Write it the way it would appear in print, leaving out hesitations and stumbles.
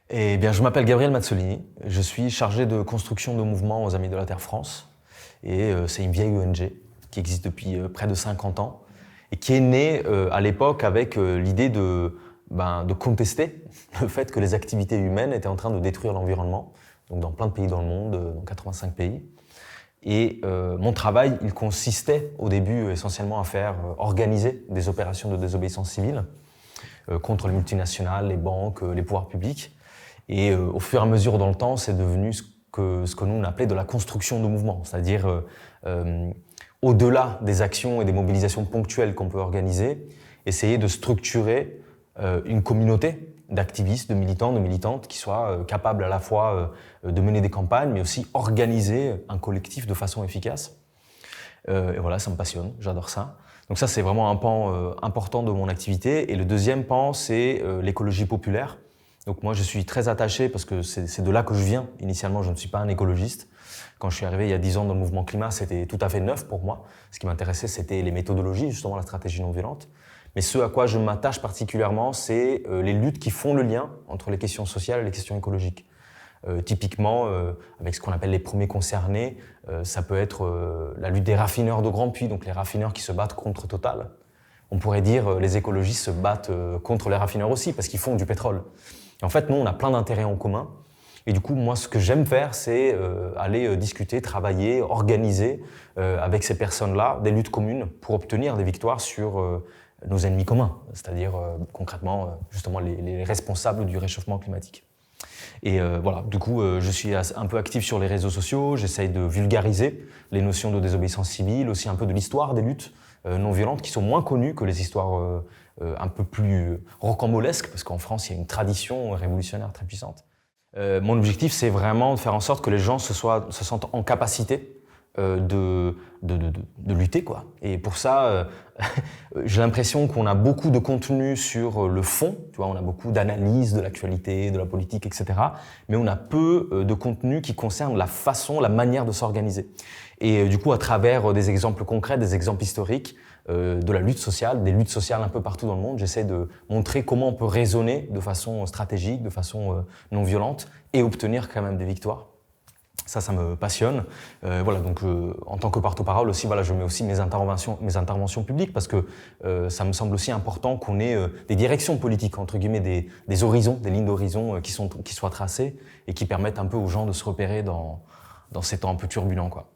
Eh bien, je m'appelle Gabriel Mazzolini, je suis chargé de construction de mouvements aux Amis de la Terre France. Et c'est une vieille ONG qui existe depuis près de 50 ans et qui est née à l'époque avec l'idée de contester le fait que les activités humaines étaient en train de détruire l'environnement, donc dans plein de pays dans le monde, dans 85 pays. Et mon travail, il consistait au début essentiellement à faire organiser des opérations de désobéissance civile contre les multinationales, les banques, les pouvoirs publics. Et au fur et à mesure dans le temps, c'est devenu ce que nous on appelait de la construction de mouvements, c'est-à-dire au-delà des actions et des mobilisations ponctuelles qu'on peut organiser, essayer de structurer une communauté d'activistes, de militants, de militantes qui soient capables à la fois de mener des campagnes, mais aussi organiser un collectif de façon efficace. Et voilà, ça me passionne, j'adore ça. Donc ça, c'est vraiment un pan important de mon activité. Et le deuxième pan, c'est l'écologie populaire. Donc moi, je suis très attaché, parce que c'est de là que je viens. Initialement, je ne suis pas un écologiste. Quand je suis arrivé il y a 10 ans dans le mouvement climat, c'était tout à fait neuf pour moi. Ce qui m'intéressait, c'était les méthodologies, justement la stratégie non violente. Mais ce à quoi je m'attache particulièrement, c'est les luttes qui font le lien entre les questions sociales et les questions écologiques. Typiquement, avec ce qu'on appelle les premiers concernés, ça peut être la lutte des raffineurs de Grand Puits, donc les raffineurs qui se battent contre Total. On pourrait dire les écologistes se battent contre les raffineurs aussi, parce qu'ils font du pétrole. Et en fait, nous, on a plein d'intérêts en commun. Et du coup, moi, ce que j'aime faire, c'est aller discuter, travailler, organiser avec ces personnes-là des luttes communes pour obtenir des victoires sur nos ennemis communs, c'est-à-dire concrètement, justement, les responsables du réchauffement climatique. Et voilà, du coup, je suis un peu actif sur les réseaux sociaux, j'essaye de vulgariser les notions de désobéissance civile, aussi un peu de l'histoire des luttes non violentes qui sont moins connues que les histoires un peu plus rocambolesques, parce qu'en France, il y a une tradition révolutionnaire très puissante. Mon objectif, c'est vraiment de faire en sorte que les gens se sentent en capacité de lutter, quoi. Et pour ça, j'ai l'impression qu'on a beaucoup de contenu sur le fond, tu vois, on a beaucoup d'analyses de l'actualité, de la politique, etc. Mais on a peu de contenu qui concerne la façon, la manière de s'organiser. Et du coup, à travers des exemples concrets, des exemples historiques, de la lutte sociale, des luttes sociales un peu partout dans le monde, j'essaie de montrer comment on peut raisonner de façon stratégique, de façon non violente, et obtenir quand même des victoires. Ça me passionne. Voilà, donc en tant que porte-parole aussi, voilà, je mets aussi mes interventions publiques, parce que ça me semble aussi important qu'on ait des directions politiques, entre guillemets, des horizons, des lignes d'horizon qui soient tracées et qui permettent un peu aux gens de se repérer dans ces temps un peu turbulents, quoi.